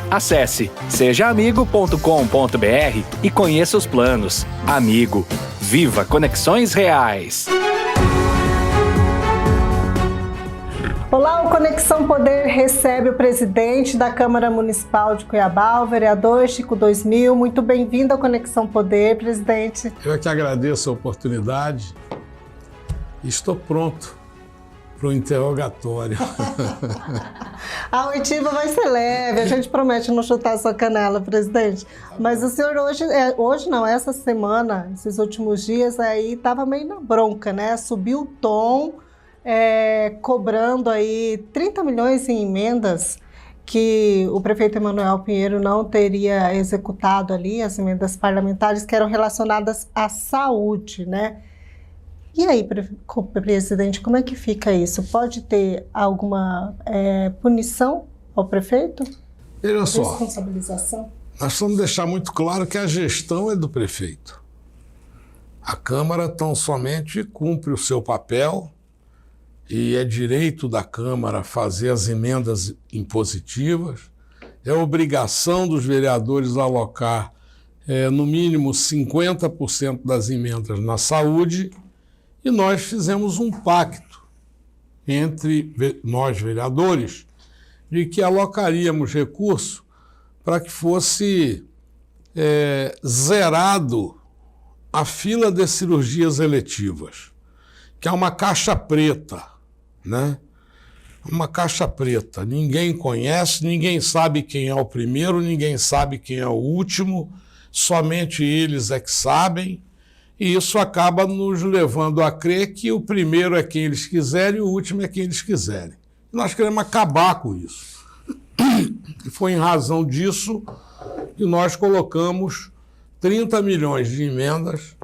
Acesse sejaamigo.com.br e conheça os planos. Amigo, viva conexões reais! Olá, o Conexão Poder recebe o presidente da Câmara Municipal de Cuiabá, o vereador Chico 2000. Muito bem-vindo ao Conexão Poder, presidente. Eu é que agradeço a oportunidade e estou pronto para o interrogatório. A oitiva vai ser leve, a gente promete não chutar a sua canela, presidente. Mas o senhor essa semana, esses últimos dias aí, estava meio na bronca, né? Subiu o tom, cobrando aí 30 milhões em emendas que o prefeito Emanuel Pinheiro não teria executado ali, as emendas parlamentares que eram relacionadas à saúde, né? E aí, presidente, como é que fica isso? Pode ter alguma punição ao prefeito? Veja só, responsabilização? Nós vamos deixar muito claro que a gestão é do prefeito. A Câmara tão somente cumpre o seu papel e é direito da Câmara fazer as emendas impositivas, é obrigação dos vereadores alocar no mínimo 50% das emendas na saúde. E nós fizemos um pacto entre nós, vereadores, de que alocaríamos recurso para que fosse zerado a fila de cirurgias eletivas, que é uma caixa preta, né? Uma caixa preta. Ninguém conhece, ninguém sabe quem é o primeiro, ninguém sabe quem é o último, somente eles é que sabem. E isso acaba nos levando a crer que o primeiro é quem eles quiserem e o último é quem eles quiserem. Nós queremos acabar com isso. E foi em razão disso que nós colocamos 30 milhões de emendas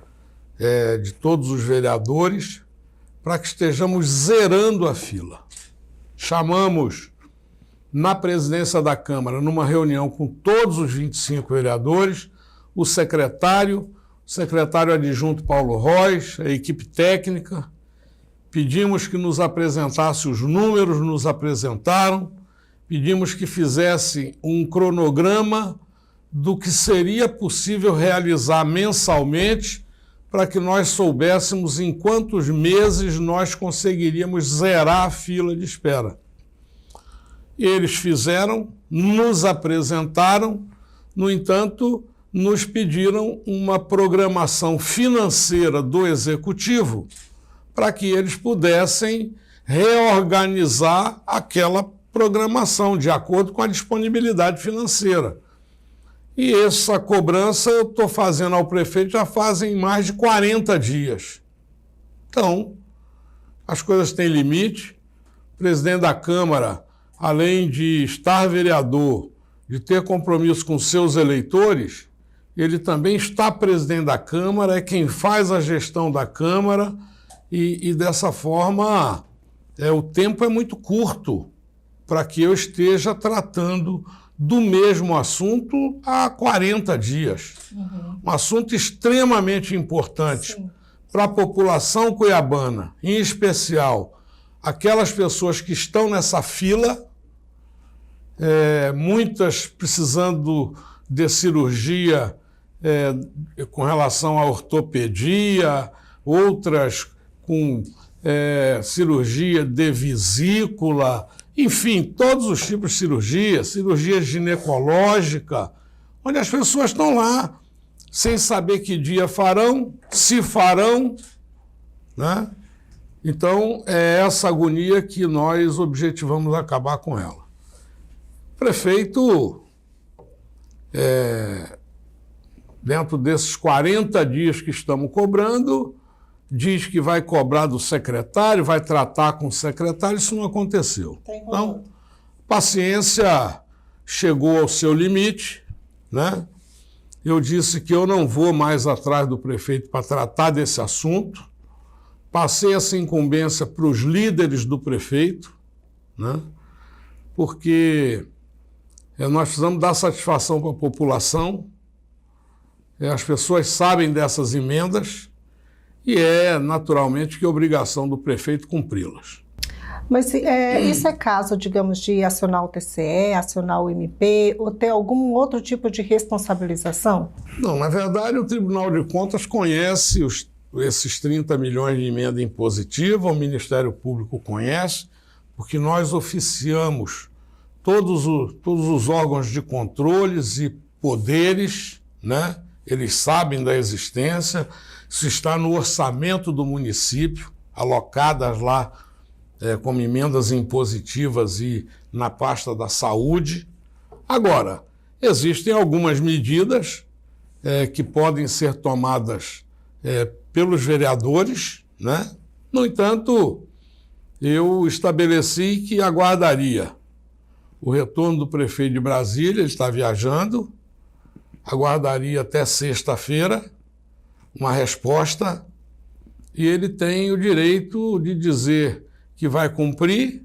de todos os vereadores para que estejamos zerando a fila. Chamamos na presidência da Câmara, numa reunião com todos os 25 vereadores, o secretário adjunto Paulo Reis, a equipe técnica, pedimos que nos apresentasse os números, nos apresentaram, pedimos que fizesse um cronograma do que seria possível realizar mensalmente para que nós soubéssemos em quantos meses nós conseguiríamos zerar a fila de espera. Eles fizeram, nos apresentaram, no entanto, nos pediram uma programação financeira do Executivo para que eles pudessem reorganizar aquela programação de acordo com a disponibilidade financeira. E essa cobrança eu estou fazendo ao prefeito já fazem mais de 40 dias. Então, as coisas têm limite. O presidente da Câmara, além de estar vereador, de ter compromisso com seus eleitores, ele também está presidente da Câmara, é quem faz a gestão da Câmara e dessa forma, o tempo é muito curto para que eu esteja tratando do mesmo assunto há 40 dias. Uhum. Um assunto extremamente importante para a população cuiabana, em especial aquelas pessoas que estão nessa fila, muitas precisando de cirurgia com relação à ortopedia, outras com cirurgia de vesícula, enfim, todos os tipos de cirurgia ginecológica, onde as pessoas estão lá sem saber que dia farão, se farão, né? Então, é essa agonia que nós objetivamos acabar com ela. O prefeito, dentro desses 40 dias que estamos cobrando, diz que vai cobrar do secretário, vai tratar com o secretário, isso não aconteceu. Então, paciência chegou ao seu limite, né? Eu disse que eu não vou mais atrás do prefeito para tratar desse assunto, passei essa incumbência para os líderes do prefeito, né? Porque nós precisamos dar satisfação para a população, as pessoas sabem dessas emendas e naturalmente que é obrigação do prefeito cumpri-las. Mas isso é caso, digamos, de acionar o TCE, acionar o MP, ou ter algum outro tipo de responsabilização? Não, na verdade, o Tribunal de Contas conhece esses 30 milhões de emenda impositiva, o Ministério Público conhece, porque nós oficiamos todos os órgãos de controles e poderes, né? Eles sabem da existência, isso está no orçamento do município, alocadas lá como emendas impositivas e na pasta da saúde. Agora, existem algumas medidas que podem ser tomadas pelos vereadores, né? No entanto, eu estabeleci que aguardaria o retorno do prefeito de Brasília, ele está viajando, aguardaria até sexta-feira uma resposta e ele tem o direito de dizer que vai cumprir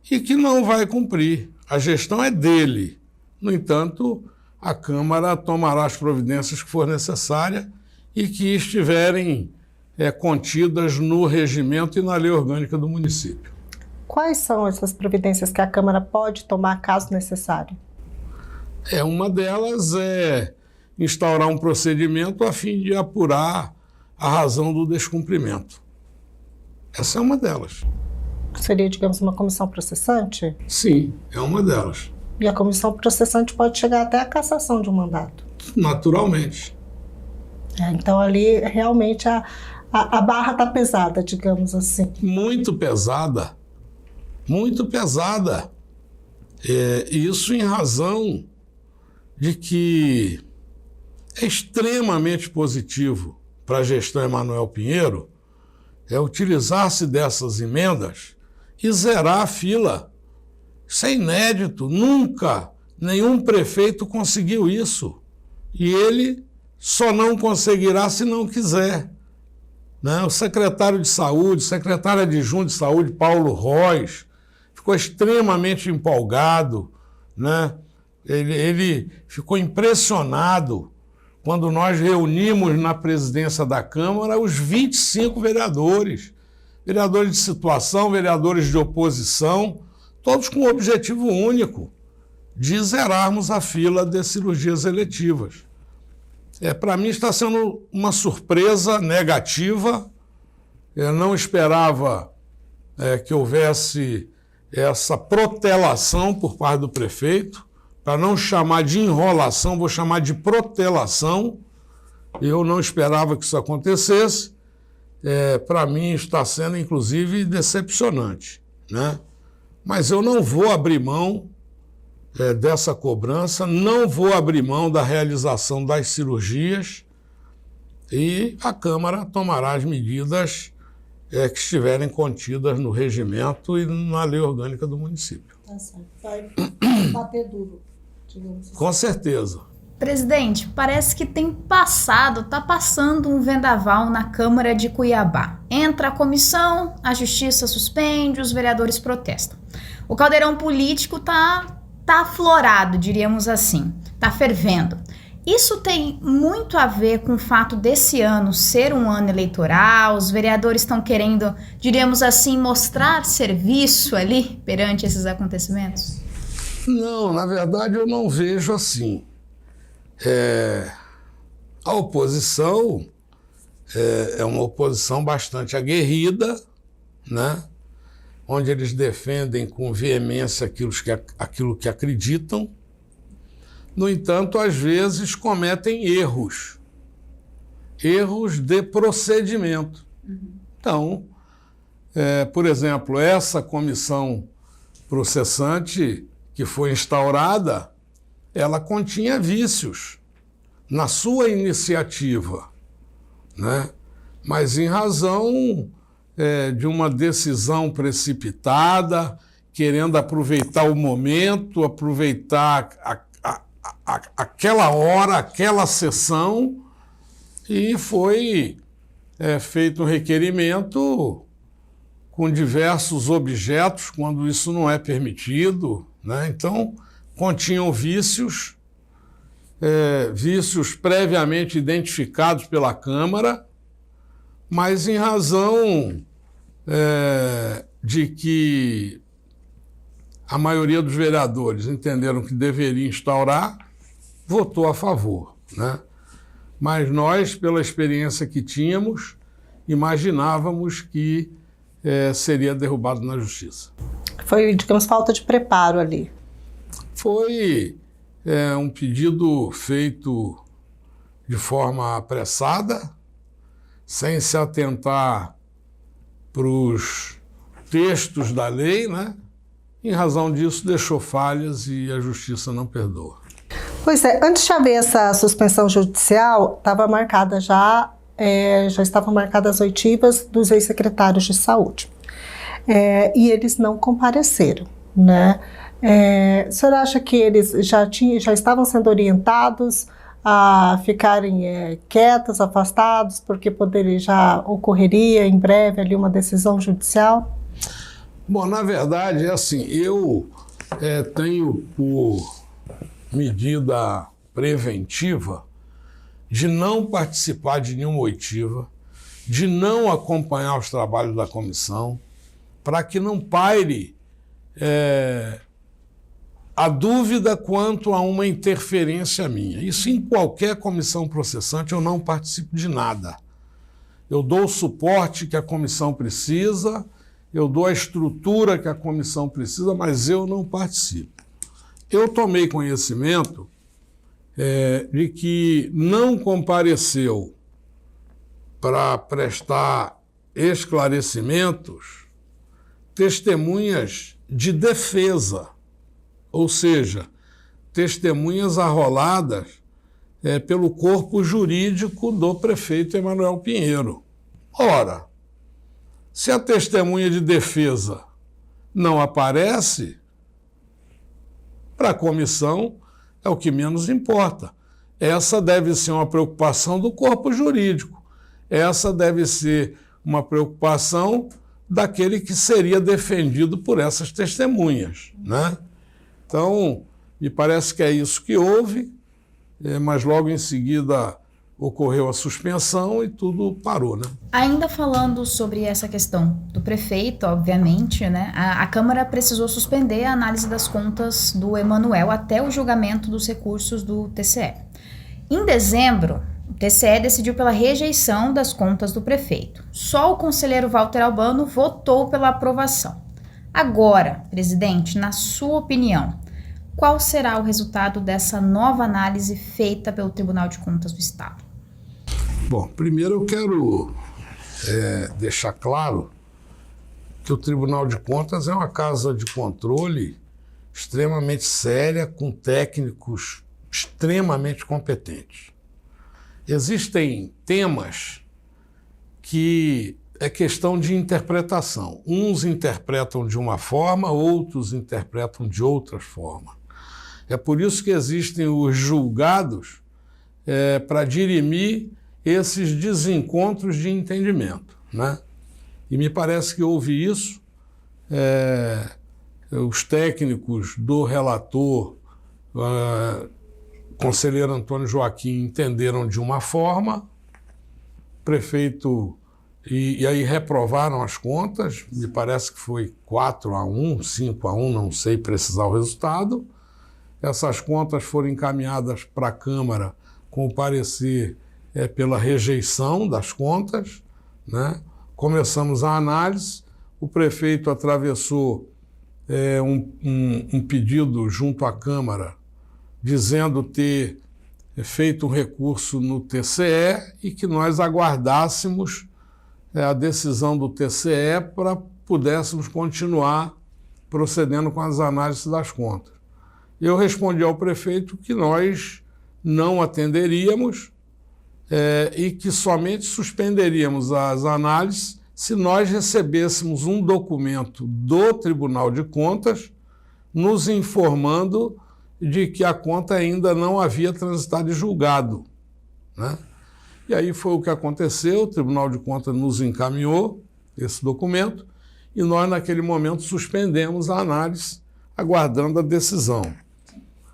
e que não vai cumprir. A gestão é dele. No entanto, a Câmara tomará as providências que for necessária e que estiverem contidas no regimento e na lei orgânica do município. Quais são essas providências que a Câmara pode tomar caso necessário? Uma delas é instaurar um procedimento a fim de apurar a razão do descumprimento. Essa é uma delas. Seria, digamos, uma comissão processante? Sim, é uma delas. E a comissão processante pode chegar até a cassação de um mandato? Naturalmente. Então ali realmente a barra está pesada, digamos assim. Muito pesada. Muito pesada. Isso em razão de que é extremamente positivo para a gestão Emanuel Pinheiro utilizar-se dessas emendas e zerar a fila. Isso é inédito, nunca nenhum prefeito conseguiu isso. E ele só não conseguirá se não quiser. Né? O secretário de Saúde, secretário adjunto de Saúde, Paulo Reis, ficou extremamente empolgado, né? Ele ficou impressionado quando nós reunimos na presidência da Câmara os 25 vereadores, vereadores de situação, vereadores de oposição, todos com o objetivo único de zerarmos a fila de cirurgias eletivas. Para mim está sendo uma surpresa negativa. Eu não esperava que houvesse essa protelação por parte do prefeito, para não chamar de enrolação, vou chamar de protelação. Eu não esperava que isso acontecesse. Para mim está sendo, inclusive, decepcionante, né? Mas eu não vou abrir mão dessa cobrança, não vou abrir mão da realização das cirurgias e a Câmara tomará as medidas que estiverem contidas no regimento e na lei orgânica do município. Tá certo. Vai bater duro, digamos assim. Com certeza. Presidente, parece que tá passando um vendaval na Câmara de Cuiabá. Entra a comissão, a justiça suspende, os vereadores protestam. O caldeirão político tá aflorado, diríamos assim, tá fervendo. Isso tem muito a ver com o fato desse ano ser um ano eleitoral, os vereadores estão querendo, diríamos assim, mostrar serviço ali perante esses acontecimentos? Não, na verdade eu não vejo assim. A oposição é uma oposição bastante aguerrida, né? Onde eles defendem com veemência aquilo que acreditam. No entanto, às vezes cometem erros de procedimento. Então, por exemplo, essa comissão processante que foi instaurada, ela continha vícios na sua iniciativa, né? Mas em razão de uma decisão precipitada, querendo aproveitar o momento, aproveitar aquela hora, aquela sessão, e foi feito um requerimento com diversos objetos, quando isso não é permitido, né? Então, continham vícios previamente identificados pela Câmara, mas em razão de que a maioria dos vereadores entenderam que deveria instaurar, votou a favor, né? Mas nós, pela experiência que tínhamos, imaginávamos que seria derrubado na justiça. Foi, digamos, falta de preparo ali. Foi um pedido feito de forma apressada, sem se atentar para os textos da lei, né? Em razão disso, deixou falhas e a justiça não perdoa. Pois é, antes de haver essa suspensão judicial, estava marcada já estavam marcadas oitivas dos ex-secretários de saúde. E eles não compareceram, né? O senhor acha que eles já estavam sendo orientados a ficarem quietos, afastados, porque já ocorreria em breve ali uma decisão judicial? Bom, na verdade, é assim, eu tenho por medida preventiva de não participar de nenhuma oitiva, de não acompanhar os trabalhos da comissão, para que não paire a dúvida quanto a uma interferência minha. Isso em qualquer comissão processante eu não participo de nada. Eu dou o suporte que a comissão precisa, eu dou a estrutura que a comissão precisa, mas eu não participo. Eu tomei conhecimento de que não compareceu para prestar esclarecimentos testemunhas de defesa, ou seja, testemunhas arroladas pelo corpo jurídico do prefeito Emanuel Pinheiro. Ora, se a testemunha de defesa não aparece, para a comissão é o que menos importa. Essa deve ser uma preocupação do corpo jurídico. Essa deve ser uma preocupação daquele que seria defendido por essas testemunhas, né? Então, me parece que é isso que houve, mas logo em seguida ocorreu a suspensão e tudo parou, né? Ainda falando sobre essa questão do prefeito, obviamente, né, a Câmara precisou suspender a análise das contas do Emanuel até o julgamento dos recursos do TCE. Em dezembro, o TCE decidiu pela rejeição das contas do prefeito. Só o conselheiro Walter Albano votou pela aprovação. Agora, presidente, na sua opinião, qual será o resultado dessa nova análise feita pelo Tribunal de Contas do Estado? Bom, primeiro eu quero deixar claro que o Tribunal de Contas é uma casa de controle extremamente séria, com técnicos extremamente competentes. Existem temas que é questão de interpretação. Uns interpretam de uma forma, outros interpretam de outra forma. É por isso que existem os julgados para dirimir esses desencontros de entendimento, né? E me parece que houve isso. Os técnicos do relator, conselheiro Antônio Joaquim, entenderam de uma forma, prefeito, e aí reprovaram as contas, me parece que foi 4-1, 5-1, não sei precisar o resultado. Essas contas foram encaminhadas para a Câmara com o parecer pela rejeição das contas, né? Começamos a análise, o prefeito atravessou um pedido junto à Câmara dizendo ter feito um recurso no TCE e que nós aguardássemos a decisão do TCE para pudéssemos continuar procedendo com as análises das contas. Eu respondi ao prefeito que nós não atenderíamos e que somente suspenderíamos as análises se nós recebêssemos um documento do Tribunal de Contas nos informando de que a conta ainda não havia transitado em julgado, né? E aí foi o que aconteceu, o Tribunal de Contas nos encaminhou esse documento e nós, naquele momento, suspendemos a análise, aguardando a decisão.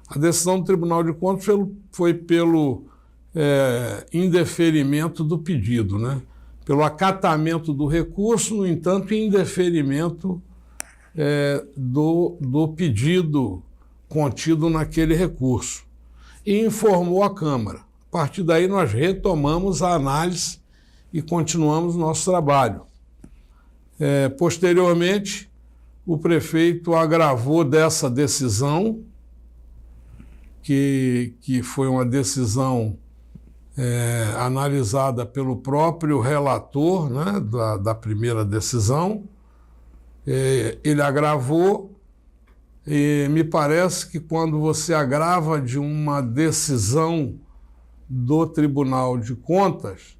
A decisão do Tribunal de Contas foi pelo indeferimento do pedido, né? pelo acatamento do recurso, no entanto, em deferimento do pedido contido naquele recurso. E informou a Câmara. A partir daí, nós retomamos a análise e continuamos nosso trabalho. Posteriormente, o prefeito agravou dessa decisão, que foi uma decisão analisada pelo próprio relator, né, da primeira decisão. Ele agravou, e me parece que quando você agrava de uma decisão do Tribunal de Contas,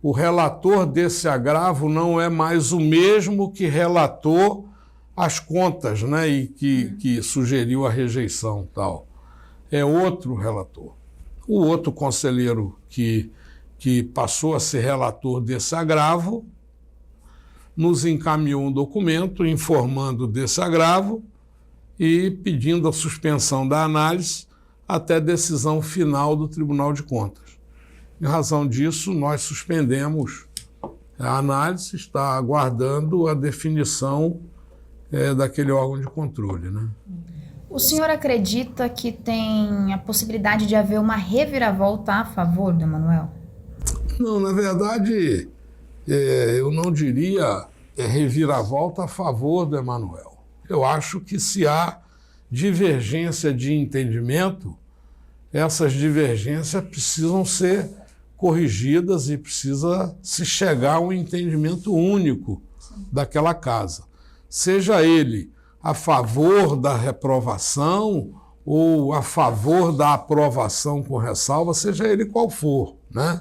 o relator desse agravo não é mais o mesmo que relatou as contas, né, e que sugeriu a rejeição tal. É outro relator. O outro conselheiro que passou a ser relator desse agravo nos encaminhou um documento informando desse agravo e pedindo a suspensão da análise até decisão final do Tribunal de Contas. Em razão disso, nós suspendemos a análise, está aguardando a definição daquele órgão de controle, né? O senhor acredita que tem a possibilidade de haver uma reviravolta a favor do Emanuel? Não, na verdade, eu não diria reviravolta a favor do Emanuel. Eu acho que se há divergência de entendimento, essas divergências precisam ser corrigidas e precisa se chegar a um entendimento único daquela casa. Seja ele a favor da reprovação ou a favor da aprovação com ressalva, seja ele qual for, né?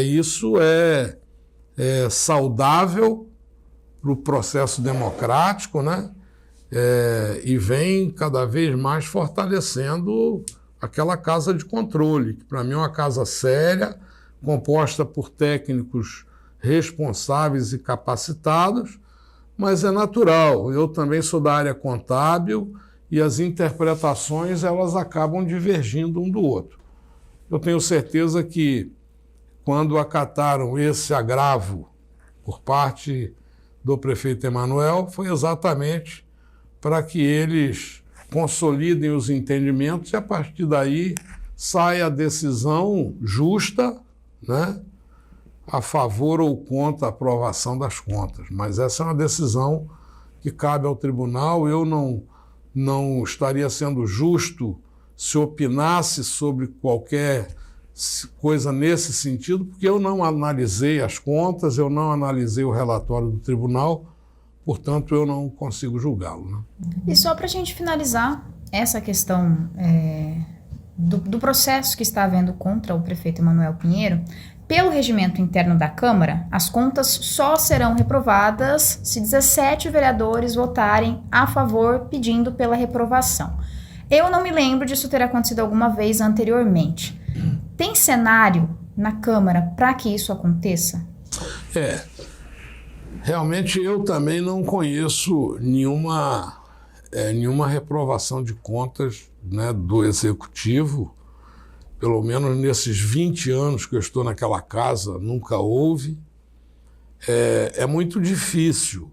Isso é saudável para o processo democrático, né? E vem cada vez mais fortalecendo aquela casa de controle, que para mim é uma casa séria, composta por técnicos responsáveis e capacitados, mas é natural. Eu também sou da área contábil e as interpretações elas acabam divergindo um do outro. Eu tenho certeza que quando acataram esse agravo por parte do prefeito Emanuel, foi exatamente para que eles consolidem os entendimentos e a partir daí saia a decisão justa, né, a favor ou contra a aprovação das contas. Mas essa é uma decisão que cabe ao tribunal. Eu não estaria sendo justo se opinasse sobre qualquer coisa nesse sentido, porque eu não analisei as contas, eu não analisei o relatório do tribunal, portanto, eu não consigo julgá-lo, né? E só para a gente finalizar essa questão do processo que está havendo contra o prefeito Emanuel Pinheiro, pelo regimento interno da Câmara, as contas só serão reprovadas se 17 vereadores votarem a favor pedindo pela reprovação. Eu não me lembro disso ter acontecido alguma vez anteriormente. Tem cenário na Câmara para que isso aconteça? Realmente eu também não conheço nenhuma reprovação de contas, né, do Executivo. Pelo menos nesses 20 anos que eu estou naquela casa, nunca houve. É muito difícil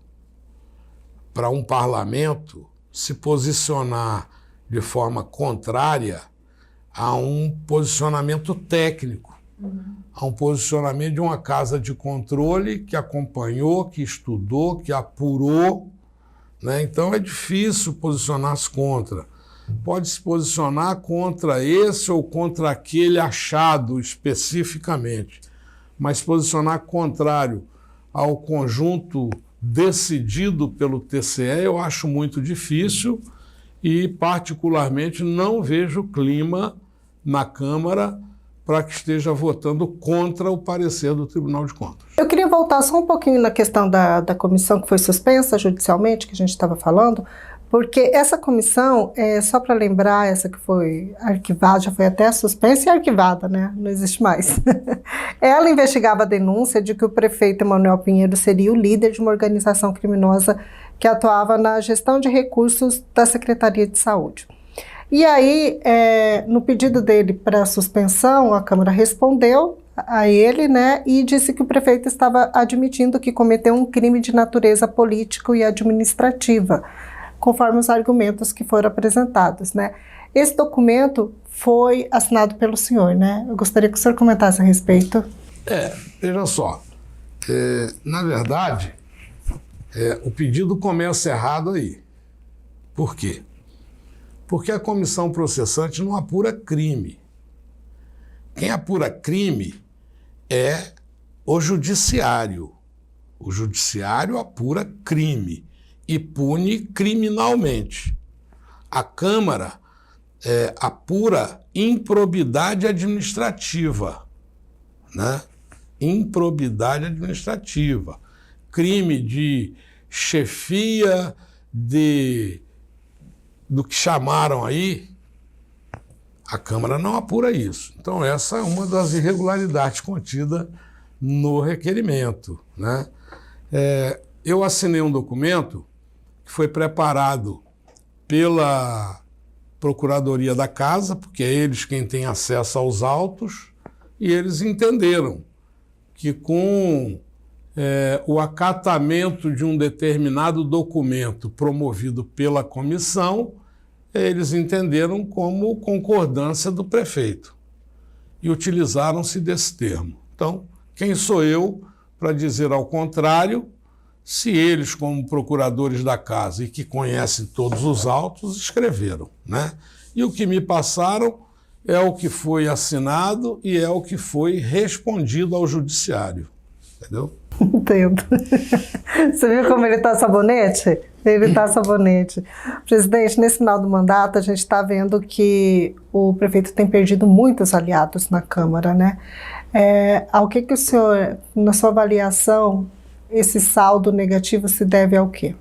para um parlamento se posicionar de forma contrária a um posicionamento técnico, a um posicionamento de uma casa de controle que acompanhou, que estudou, que apurou, né? Então é difícil posicionar-se contra. Pode se posicionar contra esse ou contra aquele achado especificamente, mas posicionar contrário ao conjunto decidido pelo TCE eu acho muito difícil e, particularmente, não vejo clima na Câmara para que esteja votando contra o parecer do Tribunal de Contas. Eu queria voltar só um pouquinho na questão da comissão que foi suspensa judicialmente, que a gente estava falando, porque essa comissão, só para lembrar, essa que foi arquivada, já foi até suspensa e arquivada, né? Não existe mais. Ela investigava a denúncia de que o prefeito Emanuel Pinheiro seria o líder de uma organização criminosa que atuava na gestão de recursos da Secretaria de Saúde. E aí, no pedido dele para suspensão, a Câmara respondeu, a ele, né, e disse que o prefeito estava admitindo que cometeu um crime de natureza político e administrativa, conforme os argumentos que foram apresentados, né. Esse documento foi assinado pelo senhor, né? Eu gostaria que o senhor comentasse a respeito. Veja só, na verdade, o pedido começa errado aí. Por quê? Porque a comissão processante não apura crime. Quem apura crime é o judiciário. O judiciário apura crime e pune criminalmente. A Câmara apura improbidade administrativa, né? Improbidade administrativa. Crime de chefia do que chamaram aí, a Câmara não apura isso. Então, essa é uma das irregularidades contidas no requerimento, né? Eu assinei um documento que foi preparado pela Procuradoria da Casa, porque é eles quem tem acesso aos autos, e eles entenderam que com o acatamento de um determinado documento promovido pela comissão, eles entenderam como concordância do prefeito e utilizaram-se desse termo. Então, quem sou eu para dizer ao contrário, se eles, como procuradores da casa e que conhecem todos os autos, escreveram, né? E o que me passaram é o que foi assinado e é o que foi respondido ao judiciário, entendeu? Entendo. Você viu como ele está sabonete? Ele está sabonete. Presidente, nesse final do mandato, a gente está vendo que o prefeito tem perdido muitos aliados na Câmara, né? Ao que o senhor, na sua avaliação, esse saldo negativo se deve ao quê?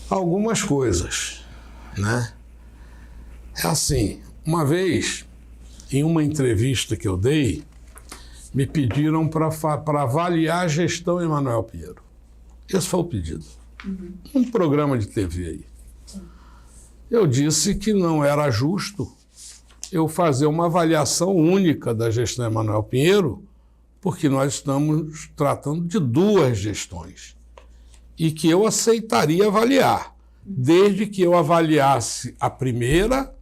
Algumas coisas, né? É assim, uma vez, em uma entrevista que eu dei, me pediram para avaliar a gestão Emanuel Pinheiro. Esse foi o pedido. Um programa de TV aí. Eu disse que não era justo eu fazer uma avaliação única da gestão Emanuel Pinheiro, porque nós estamos tratando de duas gestões. E que eu aceitaria avaliar, desde que eu avaliasse a primeira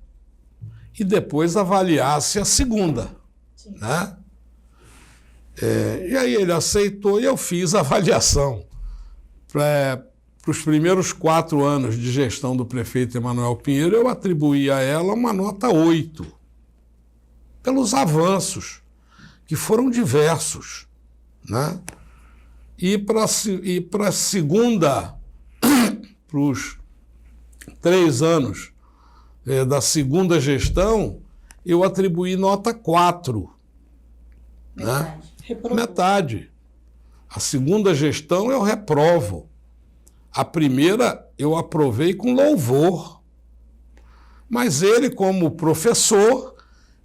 e depois avaliasse a segunda, né? E aí ele aceitou e eu fiz a avaliação. Para os primeiros 4 anos de gestão do prefeito Emanuel Pinheiro, eu atribuí a ela uma nota 8, pelos avanços, que foram diversos, né? E para a segunda, para os 3 anos da segunda gestão, eu atribuí nota 4. Né? Metade. A segunda gestão eu reprovo. A primeira eu aprovei com louvor. Mas ele, como professor,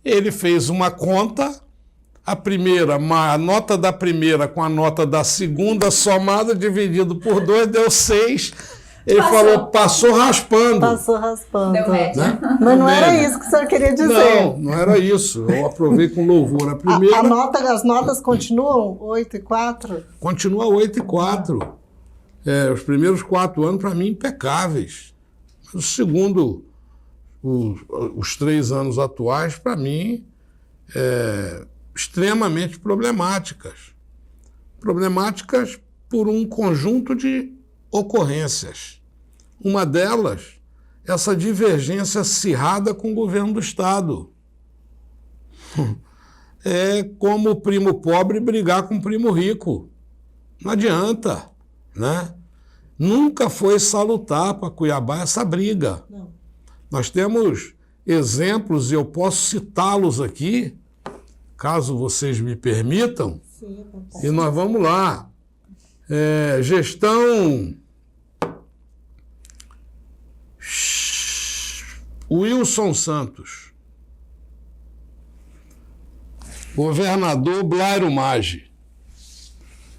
ele fez uma conta, a nota da primeira com a nota da segunda somada, dividido por 2, deu 6. Ele falou, passou raspando. Passou raspando. Deu média. Né? Mas não era isso que o senhor queria dizer. Não era isso. Eu aprovei com louvor. A primeira... As notas continuam 8 e 4? Continua 8 e 4. Os primeiros 4 anos, para mim, impecáveis. Mas o segundo, os 3 anos atuais, para mim, extremamente problemáticas. Problemáticas por um conjunto de ocorrências. Uma delas, essa divergência acirrada com o governo do Estado. É como o primo pobre brigar com o primo rico. Não adianta, né? Nunca foi salutar para Cuiabá essa briga. Não. Nós temos exemplos, e eu posso citá-los aqui, caso vocês me permitam. Sim, e nós vamos lá. Gestão Wilson Santos, governador Blairo Maggi.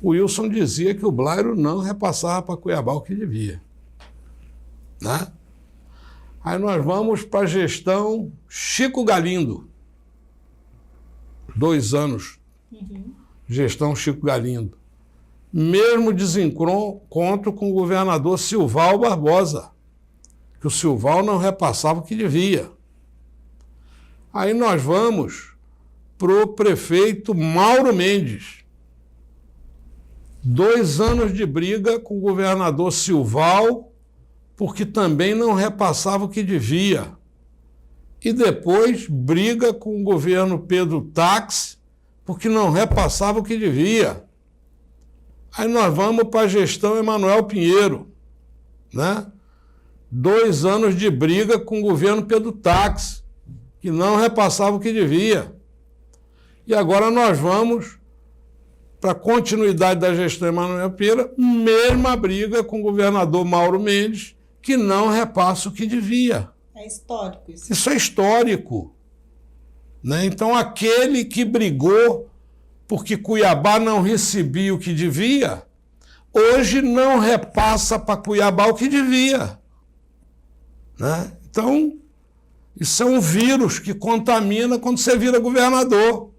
O Wilson dizia que o Blairo não repassava para Cuiabá o que devia, né? Aí nós vamos para a gestão Chico Galindo, 2 anos, gestão Chico Galindo. Mesmo desencontro com o governador Silval Barbosa, que o Silval não repassava o que devia. Aí nós vamos para o prefeito Mauro Mendes. 2 anos de briga com o governador Silval, porque também não repassava o que devia. E depois briga com o governo Pedro Táxi, porque não repassava o que devia. Aí nós vamos para a gestão Emanuel Pinheiro, né? 2 anos de briga com o governo Pedro Táxi, que não repassava o que devia. E agora nós vamos para a continuidade da gestão Emanuel Pinheiro, mesma briga com o governador Mauro Mendes, que não repassa o que devia. É histórico isso. Isso é histórico, né? Então, aquele que brigou porque Cuiabá não recebia o que devia, hoje não repassa para Cuiabá o que devia, né? Então, isso é um vírus que contamina quando você vira governador.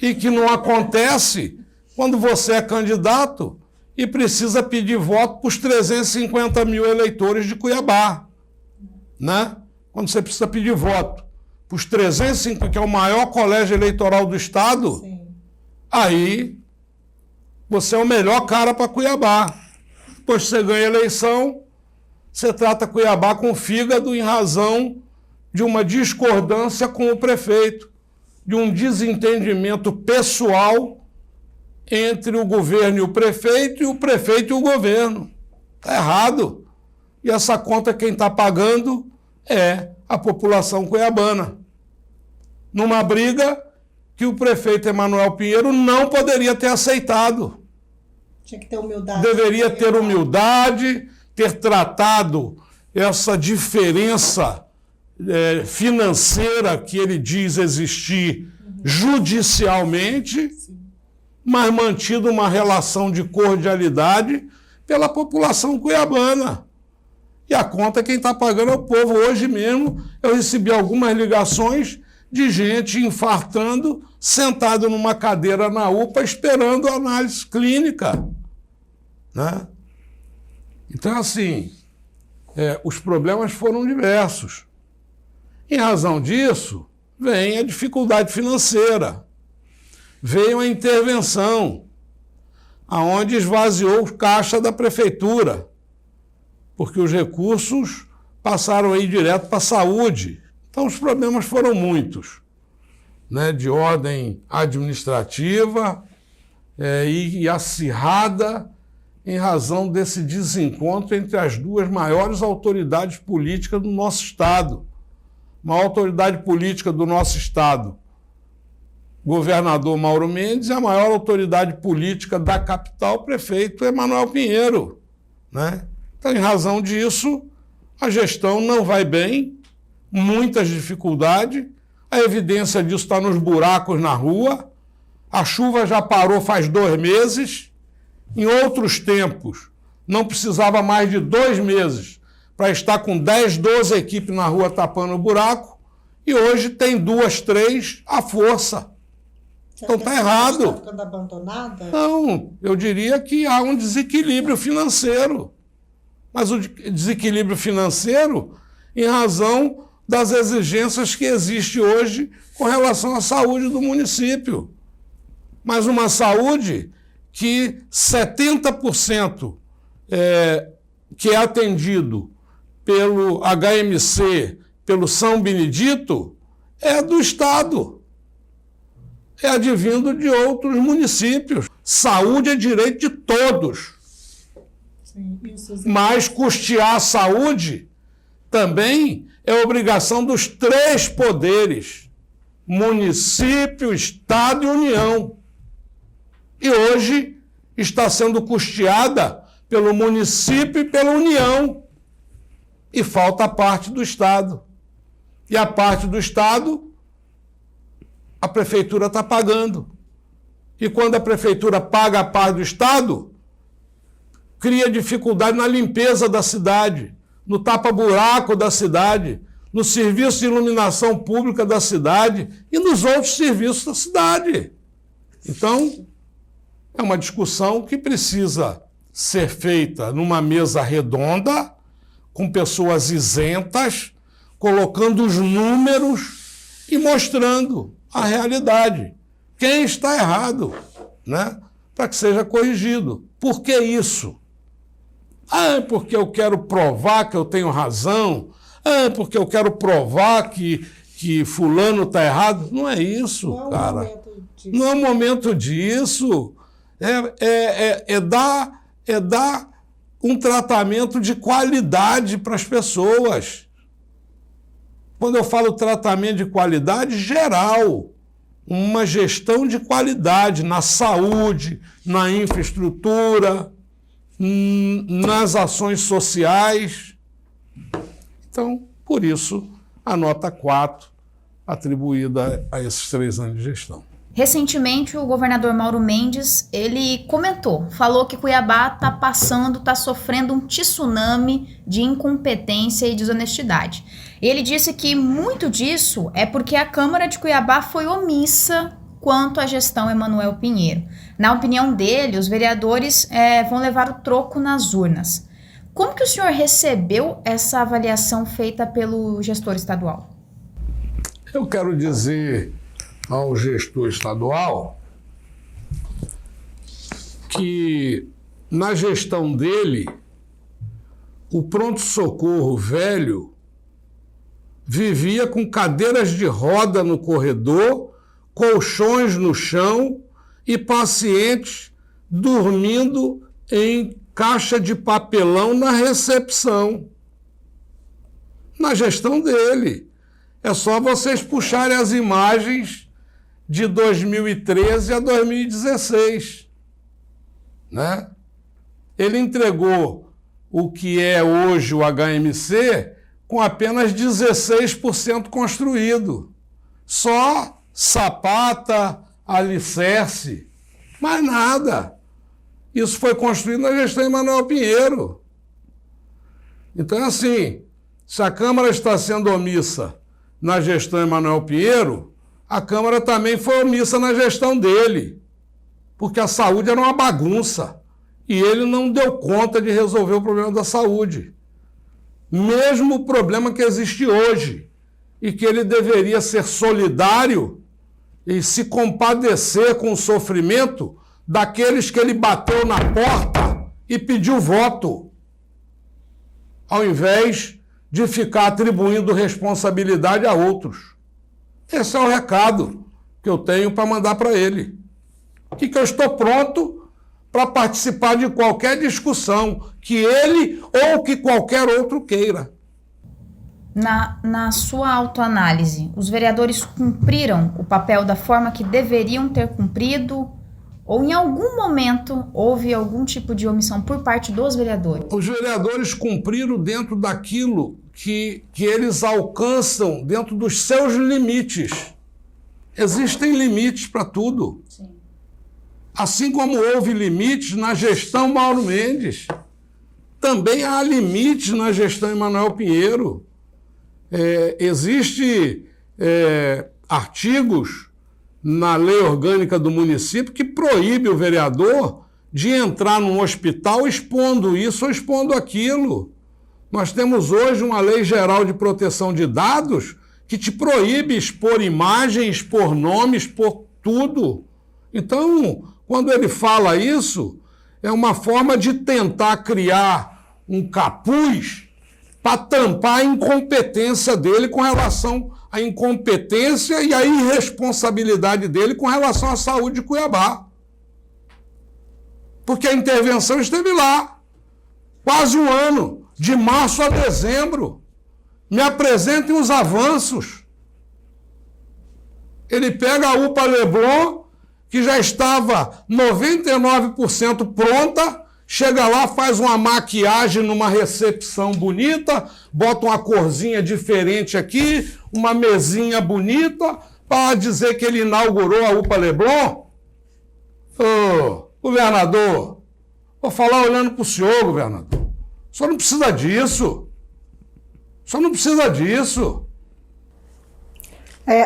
E que não acontece quando você é candidato e precisa pedir voto para os 350 mil eleitores de Cuiabá, né? Quando você precisa pedir voto para os 350, que é o maior colégio eleitoral do estado, sim, aí você é o melhor cara para Cuiabá. Depois que você ganha a eleição, você trata Cuiabá com fígado em razão de uma discordância com o prefeito, de um desentendimento pessoal entre o governo e o prefeito e o governo. Está errado. E essa conta quem está pagando é a população cuiabana. Numa briga que o prefeito Emanuel Pinheiro não poderia ter aceitado. Tinha que ter humildade. Deveria ter humildade, ter tratado essa diferença financeira que ele diz existir judicialmente, mas mantido uma relação de cordialidade pela população cuiabana. E a conta quem está pagando é o povo. Hoje mesmo eu recebi algumas ligações de gente infartando, sentado numa cadeira na UPA, esperando a análise clínica, né? Então, assim, os problemas foram diversos. Em razão disso, vem a dificuldade financeira, veio a intervenção, aonde esvaziou o caixa da prefeitura, porque os recursos passaram aí direto para a saúde. Então, os problemas foram muitos, né, de ordem administrativa e acirrada em razão desse desencontro entre as duas maiores autoridades políticas do nosso Estado. Uma autoridade política do nosso Estado, governador Mauro Mendes, e a maior autoridade política da capital, o prefeito Emanuel Pinheiro, né? Então, em razão disso, a gestão não vai bem, muitas dificuldades, a evidência disso está nos buracos na rua, a chuva já parou faz 2 meses, em outros tempos não precisava mais de 2 meses para estar com 10, 12 equipes na rua tapando o buraco, e hoje tem 2, 3 à força. Então está errado. Está ficando abandonada? Não, eu diria que há um desequilíbrio financeiro. Mas o desequilíbrio financeiro em razão das exigências que existem hoje com relação à saúde do município. Mas uma saúde que 70% que é atendido pelo HMC, pelo São Benedito, é do Estado. É advindo de outros municípios. Saúde é direito de todos. Sim, mas custear a saúde também é obrigação dos 3 poderes: município, Estado e União. E hoje está sendo custeada pelo município e pela União. E falta a parte do Estado. E a parte do Estado, a prefeitura está pagando. E quando a prefeitura paga a parte do Estado, cria dificuldade na limpeza da cidade, no tapa-buraco da cidade, no serviço de iluminação pública da cidade e nos outros serviços da cidade. Então, é uma discussão que precisa ser feita numa mesa redonda, com pessoas isentas, colocando os números e mostrando a realidade. Quem está errado, né? Para que seja corrigido. Por que isso? Porque eu quero provar que eu tenho razão. Porque eu quero provar que fulano está errado. Não é isso, cara. Não é o momento disso. É dar um tratamento de qualidade para as pessoas. Quando eu falo tratamento de qualidade, geral. Uma gestão de qualidade na saúde, na infraestrutura, nas ações sociais. Então, por isso, a nota 4 atribuída a esses 3 anos de gestão. Recentemente, o governador Mauro Mendes, ele falou que Cuiabá está sofrendo um tsunami de incompetência e desonestidade. Ele disse que muito disso é porque a Câmara de Cuiabá foi omissa quanto à gestão Emanuel Pinheiro. Na opinião dele, os vereadores vão levar o troco nas urnas. Como que o senhor recebeu essa avaliação feita pelo gestor estadual? Eu quero dizer ao gestor estadual que, na gestão dele, o pronto-socorro velho vivia com cadeiras de roda no corredor, colchões no chão e pacientes dormindo em caixa de papelão na recepção. Na gestão dele. É só vocês puxarem as imagens de 2013 a 2016. Né? Ele entregou o que é hoje o HMC com apenas 16% construído. Só sapata, alicerce, mais nada. Isso foi construído na gestão Emanuel Pinheiro. Então, assim, se a Câmara está sendo omissa na gestão Emanuel Pinheiro, a Câmara também foi omissa na gestão dele, porque a saúde era uma bagunça e ele não deu conta de resolver o problema da saúde. Mesmo o problema que existe hoje, e que ele deveria ser solidário e se compadecer com o sofrimento daqueles que ele bateu na porta e pediu voto, ao invés de ficar atribuindo responsabilidade a outros. Esse é o recado que eu tenho para mandar para ele. Que eu estou pronto para participar de qualquer discussão que ele ou que qualquer outro queira. Na sua autoanálise, os vereadores cumpriram o papel da forma que deveriam ter cumprido? Ou em algum momento houve algum tipo de omissão por parte dos vereadores? Os vereadores cumpriram dentro daquilo que eles alcançam, dentro dos seus limites. Existem limites para tudo. Sim. Assim como houve limites na gestão Mauro Mendes, também há limites na gestão Emanuel Pinheiro. Existem artigos na lei orgânica do município que proíbe o vereador de entrar num hospital expondo isso ou expondo aquilo. Nós temos hoje uma lei geral de proteção de dados que te proíbe expor imagem, expor nome, expor tudo. Então, quando ele fala isso, é uma forma de tentar criar um capuz para tampar a incompetência dele com relação à incompetência e à irresponsabilidade dele com relação à saúde de Cuiabá. Porque a intervenção esteve lá, quase um ano, de março a dezembro. Me apresentem os avanços. Ele pega a UPA Leblon, que já estava 99% pronta, chega lá, faz uma maquiagem numa recepção bonita, bota uma corzinha diferente aqui, uma mesinha bonita, para dizer que ele inaugurou a UPA Leblon. Ô, governador, vou falar olhando para o senhor, governador. O senhor não precisa disso. O Só não precisa disso.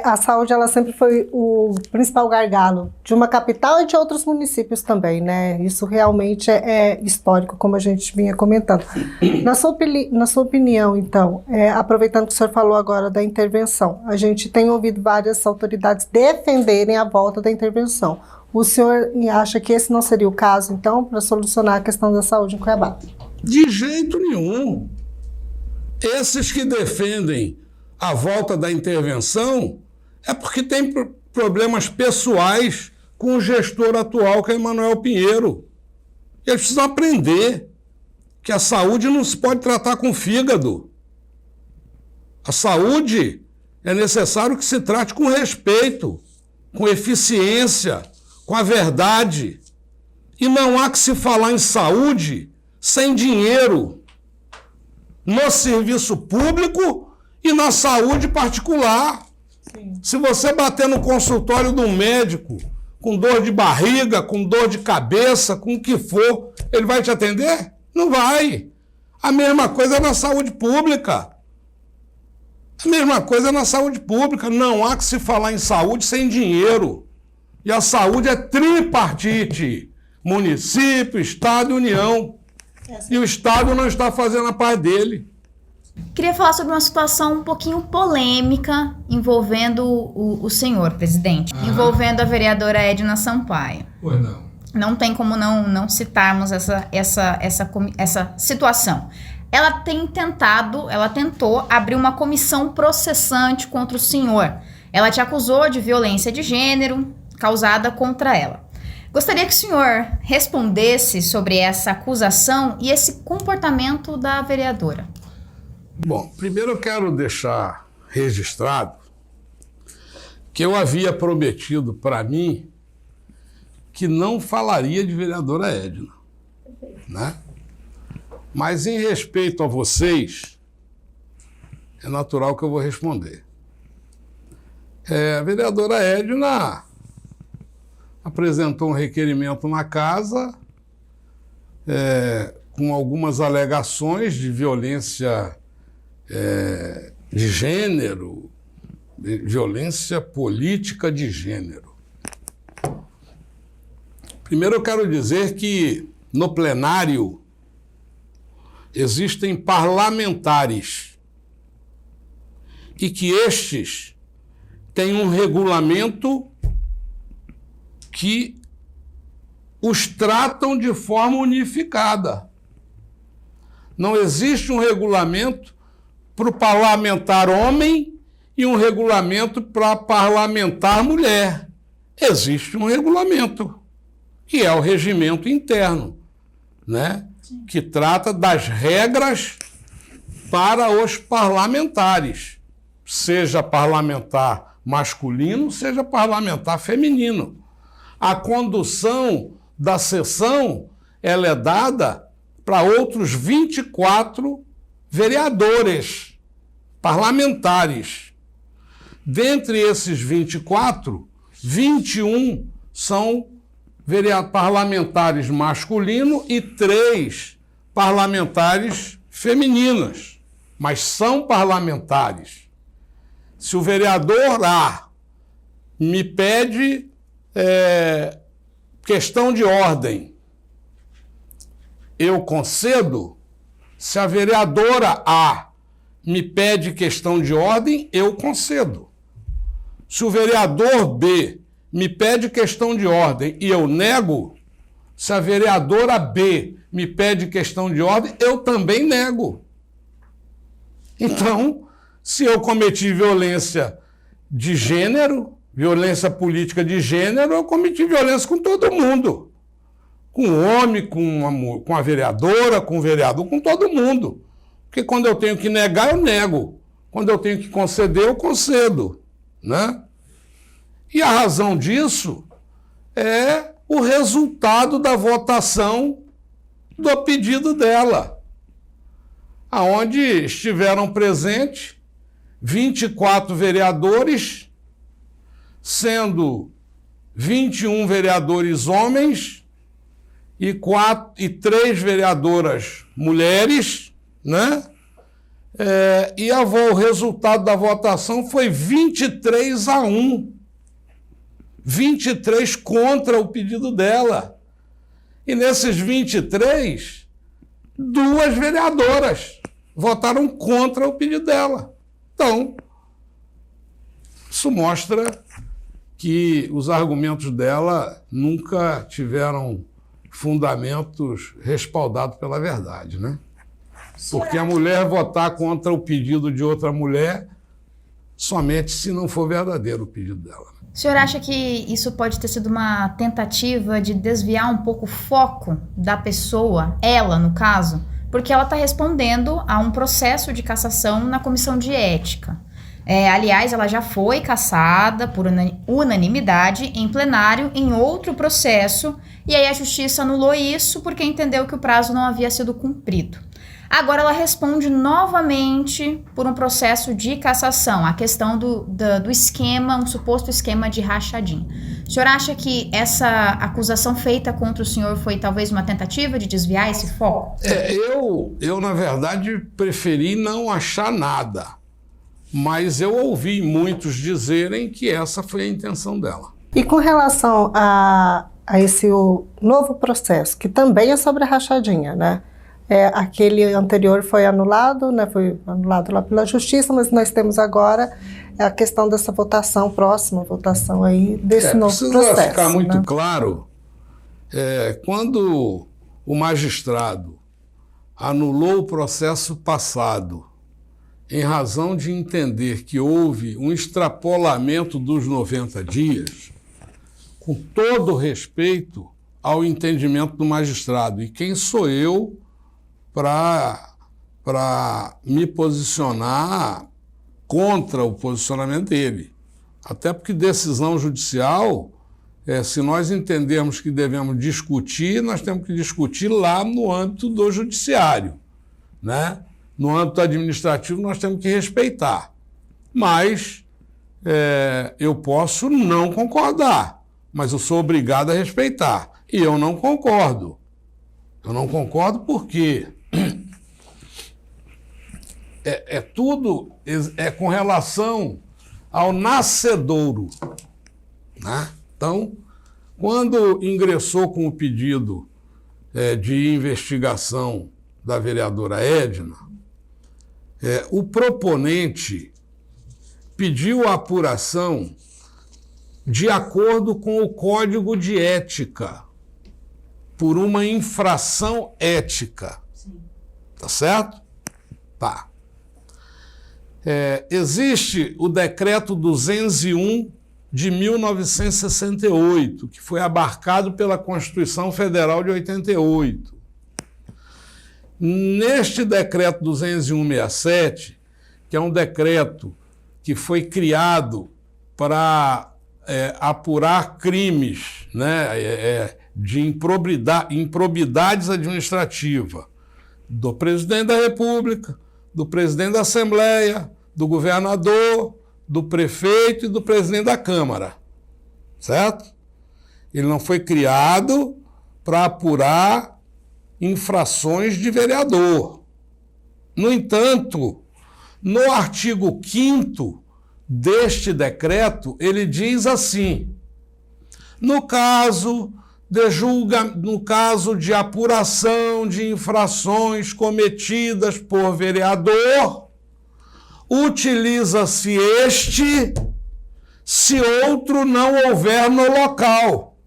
A saúde, ela sempre foi o principal gargalo de uma capital e de outros municípios também, né? Isso realmente é histórico, como a gente vinha comentando. Na sua opinião, então, aproveitando que o senhor falou agora da intervenção, a gente tem ouvido várias autoridades defenderem a volta da intervenção. O senhor acha que esse não seria o caso, então, para solucionar a questão da saúde em Cuiabá? De jeito nenhum. Esses que defendem a volta da intervenção é porque tem problemas pessoais com o gestor atual, que é Emanuel Pinheiro. Eles precisam aprender que a saúde não se pode tratar com fígado. A saúde é necessário que se trate com respeito, com eficiência, com a verdade. E não há que se falar em saúde sem dinheiro no serviço público e na saúde particular. Sim. Se você bater no consultório de um médico com dor de barriga, com dor de cabeça, com o que for, ele vai te atender? Não vai. A mesma coisa na saúde pública. A mesma coisa na saúde pública. Não há que se falar em saúde sem dinheiro. E a saúde é tripartite. Município, Estado e União. E o Estado não está fazendo a parte dele. Queria falar sobre uma situação um pouquinho polêmica envolvendo o senhor presidente, envolvendo a vereadora Edna Sampaio. Pois não. Não tem como não citarmos essa situação. Ela tentou abrir uma comissão processante contra o senhor. Ela te acusou de violência de gênero causada contra ela. Gostaria que o senhor respondesse sobre essa acusação e esse comportamento da vereadora. Bom, primeiro eu quero deixar registrado que eu havia prometido para mim que não falaria de vereadora Edna, né? Mas em respeito a vocês, é natural que eu vou responder. A vereadora Edna apresentou um requerimento na casa com algumas alegações de violência de gênero, de violência política de gênero. Primeiro eu quero dizer que no plenário existem parlamentares e que estes têm um regulamento que os tratam de forma unificada. Não existe um regulamento para o parlamentar homem e um regulamento para parlamentar mulher. Existe um regulamento, que é o regimento interno, né? Que trata das regras para os parlamentares, seja parlamentar masculino, seja parlamentar feminino. A condução da sessão ela é dada para outros 24 vereadores parlamentares. Dentre esses 24, 21 são parlamentares masculinos e 3 parlamentares femininas, mas são parlamentares. Se o vereador A me pede questão de ordem, eu concedo. Se a vereadora A me pede questão de ordem, eu concedo. Se o vereador B me pede questão de ordem e eu nego, se a vereadora B me pede questão de ordem, eu também nego. Então, se eu cometi violência de gênero, violência política de gênero, eu cometi violência com todo mundo. Com o homem, com a vereadora, com o vereador, com todo mundo. Porque quando eu tenho que negar, eu nego. Quando eu tenho que conceder, eu concedo, né? E a razão disso é o resultado da votação do pedido dela, aonde estiveram presentes 24 vereadores, sendo 21 vereadores homens e 3 vereadoras mulheres, né? E o resultado da votação foi 23-1. 23 contra o pedido dela. E nesses 23, 2 vereadoras votaram contra o pedido dela. Então, isso mostra que os argumentos dela nunca tiveram fundamentos respaldados pela verdade, né? Porque a mulher votar contra o pedido de outra mulher somente se não for verdadeiro o pedido dela. O senhor acha que isso pode ter sido uma tentativa de desviar um pouco o foco da pessoa, ela no caso, porque ela está respondendo a um processo de cassação na comissão de ética? Aliás, ela já foi cassada por unanimidade em plenário em outro processo, e aí a justiça anulou isso porque entendeu que o prazo não havia sido cumprido. Agora ela responde novamente por um processo de cassação, a questão do esquema, um suposto esquema de rachadinha. O senhor acha que essa acusação feita contra o senhor foi talvez uma tentativa de desviar esse foco? Eu na verdade, preferi não achar nada, mas eu ouvi muitos dizerem que essa foi a intenção dela. E com relação a esse novo processo, que também é sobre a rachadinha, né? Aquele anterior foi anulado, né? Foi anulado lá pela justiça, mas nós temos agora a questão dessa votação, próxima votação aí desse novo processo. Precisa ficar muito né? claro, quando o magistrado anulou o processo passado em razão de entender que houve um extrapolamento dos 90 dias, com todo respeito ao entendimento do magistrado, e quem sou eu para me posicionar contra o posicionamento dele. Até porque decisão judicial, se nós entendermos que devemos discutir, nós temos que discutir lá no âmbito do judiciário, né? No âmbito administrativo, nós temos que respeitar. Mas eu posso não concordar, mas eu sou obrigado a respeitar. E eu não concordo. Eu não concordo porque tudo com relação ao nascedouro, né? Então, quando ingressou com o pedido de investigação da vereadora Edna, o proponente pediu a apuração de acordo com o Código de Ética, por uma infração ética. Sim. Tá certo? Tá. Existe o Decreto 201 de 1968, que foi abarcado pela Constituição Federal de 88. Neste Decreto 201/67, que é um decreto que foi criado para apurar crimes, né, de improbidades administrativas do presidente da República, do presidente da Assembleia, do governador, do prefeito e do presidente da Câmara, certo? Ele não foi criado para apurar infrações de vereador. No entanto, no artigo 5º deste decreto, ele diz assim: no caso de apuração de infrações cometidas por vereador, utiliza-se este se outro não houver no local.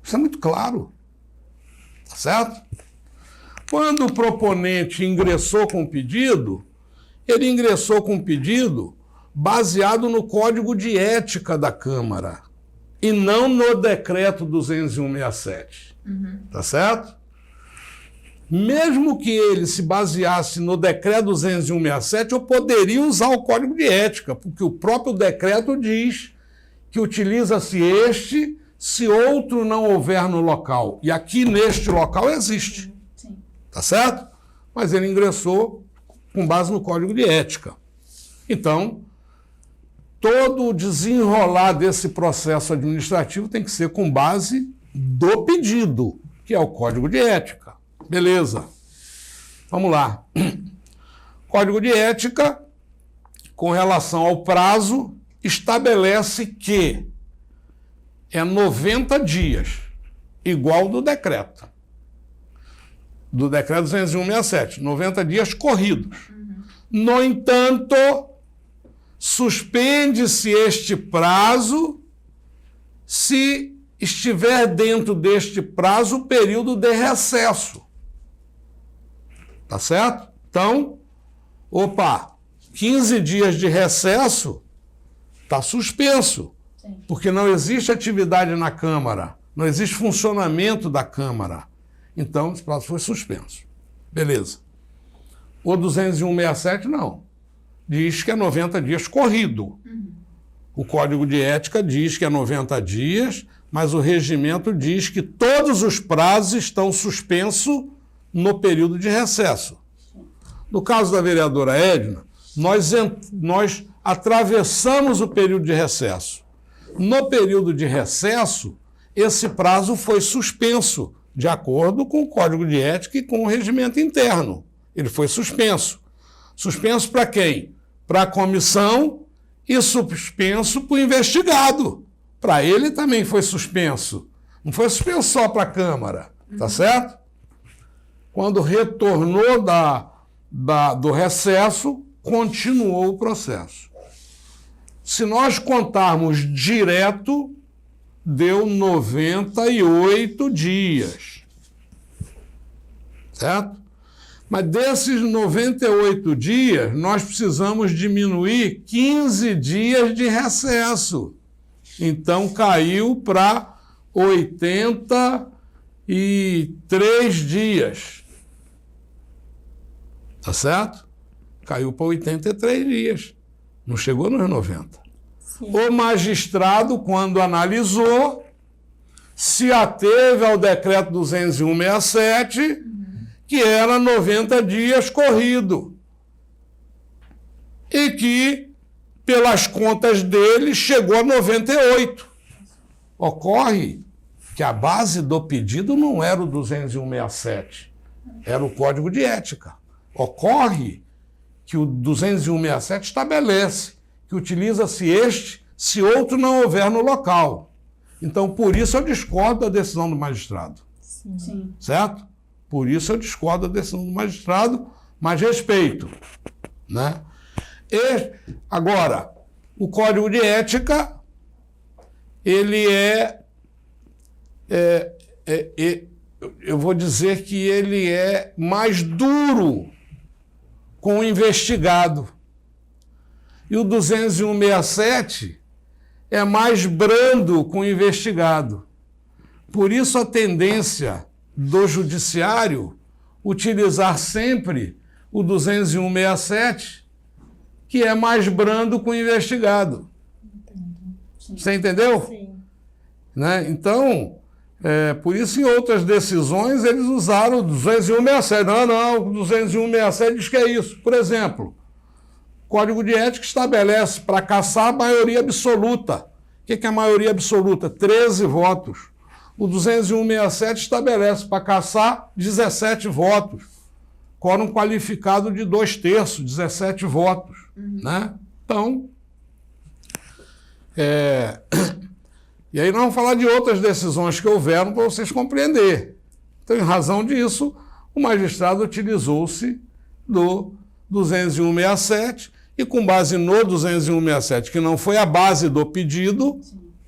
Isso é muito claro. Tá certo? Quando o proponente ingressou com o pedido, ele ingressou com o pedido baseado no Código de Ética da Câmara e não no Decreto 201/67. Tá certo? Mesmo que ele se baseasse no Decreto 201/67, eu poderia usar o Código de Ética, porque o próprio decreto diz que utiliza-se este se outro não houver no local. E aqui neste local existe. Sim. Tá certo? Mas ele ingressou com base no Código de Ética. Então, todo o desenrolar desse processo administrativo tem que ser com base do pedido, que é o Código de Ética. Beleza. Vamos lá. Código de Ética, com relação ao prazo, estabelece que é 90 dias, igual do decreto. Do decreto 201/67, 90 dias corridos. No entanto, suspende-se este prazo se estiver dentro deste prazo o período de recesso. Tá certo? Então, 15 dias de recesso está suspenso, porque não existe atividade na Câmara, não existe funcionamento da Câmara. Então, esse prazo foi suspenso. Beleza. O 201/67 não. Diz que é 90 dias corrido. O Código de Ética diz que é 90 dias, mas o regimento diz que todos os prazos estão suspensos no período de recesso. No caso da vereadora Edna, nós atravessamos o período de recesso. No período de recesso, esse prazo foi suspenso, de acordo com o Código de Ética e com o regimento interno. Ele foi suspenso. Suspenso para quem? Para a comissão e suspenso para o investigado. Para ele também foi suspenso. Não foi suspenso só para a Câmara, tá certo? Quando retornou do recesso, continuou o processo. Se nós contarmos direto, deu 98 dias. Certo? Mas desses 98 dias, nós precisamos diminuir 15 dias de recesso. Então, caiu para 83 dias. Tá certo? Caiu para 83 dias. Não chegou nos 90. Sim. O magistrado, quando analisou, se ateve ao decreto 201/67, que era 90 dias corrido. E que, pelas contas dele, chegou a 98. Ocorre que a base do pedido não era o 201/67, era o Código de Ética. Ocorre que o 201/67 estabelece que utiliza-se este se outro não houver no local. Então, por isso eu discordo da decisão do magistrado. Sim. Certo? Por isso eu discordo da decisão do magistrado, mas respeito. Né? Agora, o Código de Ética, ele eu vou dizer que ele é mais duro com o investigado. E o 201/67 é mais brando com o investigado. Por isso a tendência do judiciário utilizar sempre o 201/67, que é mais brando com o investigado. Você entendeu? Sim. Né? Então, por isso em outras decisões eles usaram o 201/67. Não, o 201/67 diz que é isso. Por exemplo, o Código de Ética estabelece para cassar a maioria absoluta. O que é a maioria absoluta? 13 votos. O 201/67 estabelece para cassar 17 votos. Quórum qualificado de 2/3, 17 votos. Né? Então, e aí nós vamos falar de outras decisões que houveram para vocês compreenderem. Então, em razão disso, o magistrado utilizou-se do 201/67 e com base no 201/67, que não foi a base do pedido,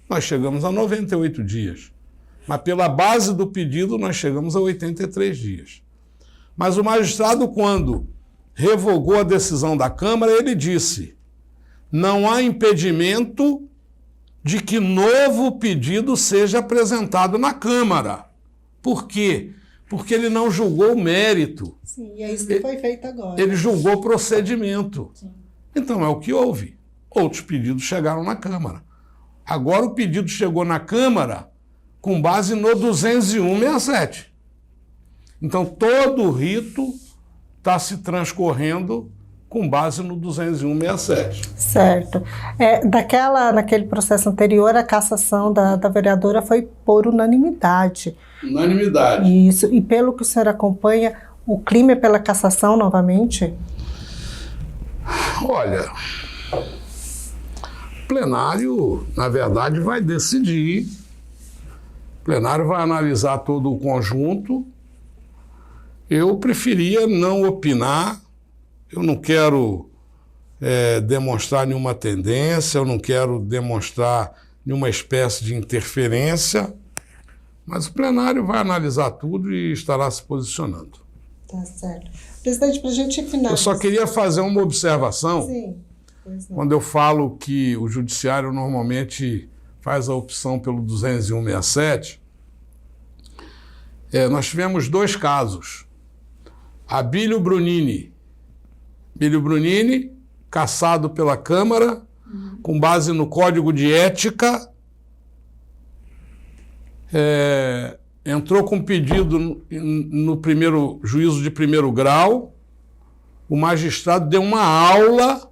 nós chegamos a 98 dias. Mas pela base do pedido, nós chegamos a 83 dias. Mas o magistrado, quando revogou a decisão da Câmara, ele disse: não há impedimento de que novo pedido seja apresentado na Câmara. Por quê? Porque ele não julgou o mérito. Sim, e é isso que foi feito agora. Ele julgou o procedimento. Sim. Então é o que houve. Outros pedidos chegaram na Câmara. Agora o pedido chegou na Câmara com base no 201/67. Então todo o rito está se transcorrendo com base no 201/67. Certo. Naquele processo anterior, a cassação da vereadora foi por unanimidade. Unanimidade. Isso. E pelo que o senhor acompanha, o clima é pela cassação novamente? Olha, o plenário, na verdade, vai decidir. O plenário vai analisar todo o conjunto. Eu preferia não opinar. Eu não quero demonstrar nenhuma tendência, eu não quero demonstrar nenhuma espécie de interferência, mas o plenário vai analisar tudo e estará se posicionando. Tá certo. Presidente, para a gente finalizar... Eu só queria fazer uma observação. Sim, pois não. Quando eu falo que o judiciário normalmente faz a opção pelo 201/67, nós tivemos 2 casos. Abílio Brunini, cassado pela Câmara, com base no Código de Ética, entrou com pedido no primeiro juízo de primeiro grau, o magistrado deu uma aula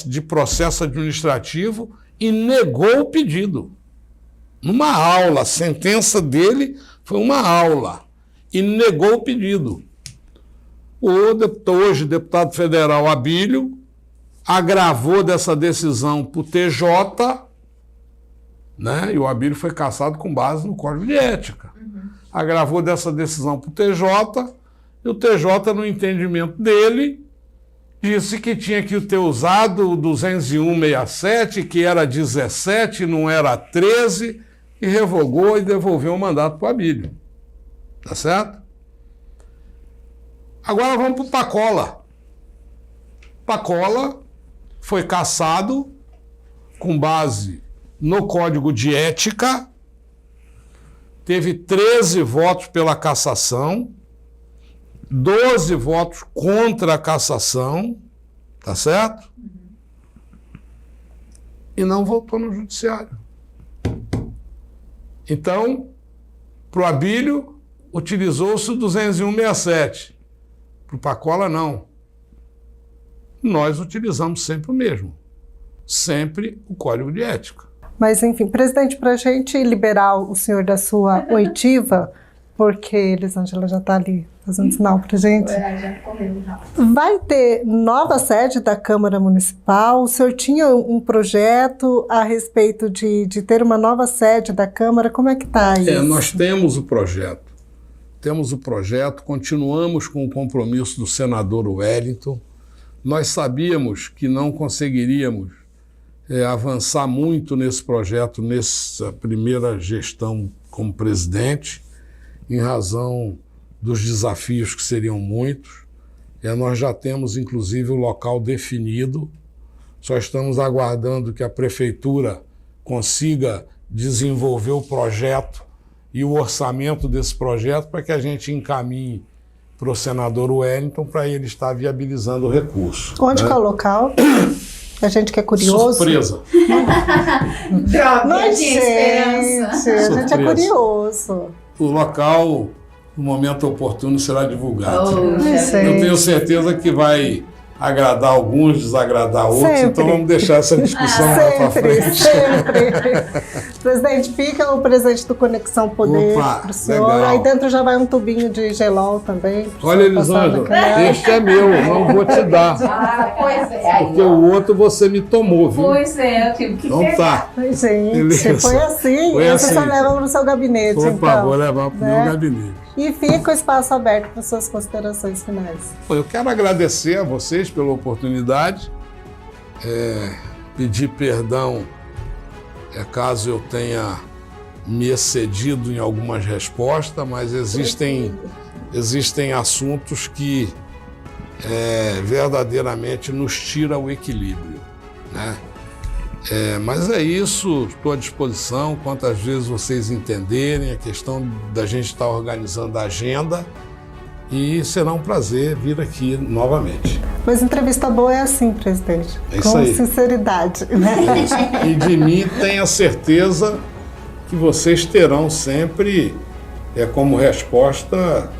de processo administrativo e negou o pedido. Numa aula, a sentença dele foi uma aula e negou o pedido. Hoje, deputado federal Abílio agravou dessa decisão para o TJ, né? E o Abílio foi cassado com base no Código de Ética. Agravou dessa decisão para o TJ, e o TJ, no entendimento dele, disse que tinha que ter usado o 201/67, que era 17, não era 13, e revogou e devolveu o mandato para o Abílio. Tá certo? Agora vamos para o Pacola. Pacola foi cassado com base no Código de Ética, teve 13 votos pela cassação, 12 votos contra a cassação, tá certo? E não voltou no judiciário. Então, para o Abílio, utilizou-se o 201/67. Para o Pacola, não. Nós utilizamos sempre o mesmo. Sempre o Código de Ética. Mas, enfim, presidente, para a gente liberar o senhor da sua oitiva, porque Elisângela já está ali fazendo sinal para a gente. Já correu, já. Vai ter nova sede da Câmara Municipal? O senhor tinha um projeto a respeito de ter uma nova sede da Câmara? Como é que está isso? Nós temos o projeto. Temos o projeto, continuamos com o compromisso do senador Wellington. Nós sabíamos que não conseguiríamos avançar muito nesse projeto, nessa primeira gestão como presidente, em razão dos desafios que seriam muitos. Nós já temos, inclusive, o local definido. Só estamos aguardando que a Prefeitura consiga desenvolver o projeto e o orçamento desse projeto para que a gente encaminhe para o senador Wellington para ele estar viabilizando o recurso. Onde que é o local? A gente que é curioso. Surpresa. Droga, Mas, tinha esperança. a gente é Surpresa. curioso. O local, no momento oportuno, será divulgado. Gente. Eu tenho certeza que vai agradar alguns, desagradar outros, Sempre. então vamos deixar essa discussão lá para frente. Sempre. Presidente, fica o presente do Conexão Poder Opa, para o senhor. legal. Aí dentro já vai um tubinho de gelol também. pro Olha, senhor passar na Elisângela, canela. este é meu, não vou te dar. Pois é. Porque o outro você me tomou, viu? Pois é, eu tive que Então tá. Ai, gente, Beleza. foi assim. Foi Esse assim. você leva para o seu gabinete, Opa, então. vou levar para o né? meu gabinete. E fica o espaço aberto para suas considerações finais. Bom, eu quero agradecer a vocês pela oportunidade, pedir perdão caso eu tenha me excedido em algumas respostas, mas existem assuntos que verdadeiramente nos tiram o equilíbrio, né? Mas é isso, estou à disposição, quantas vezes vocês entenderem, a questão da gente estar organizando a agenda, e será um prazer vir aqui novamente. Mas entrevista boa é assim, presidente. É isso com aí. sinceridade, né? E de mim tenha certeza que vocês terão sempre como resposta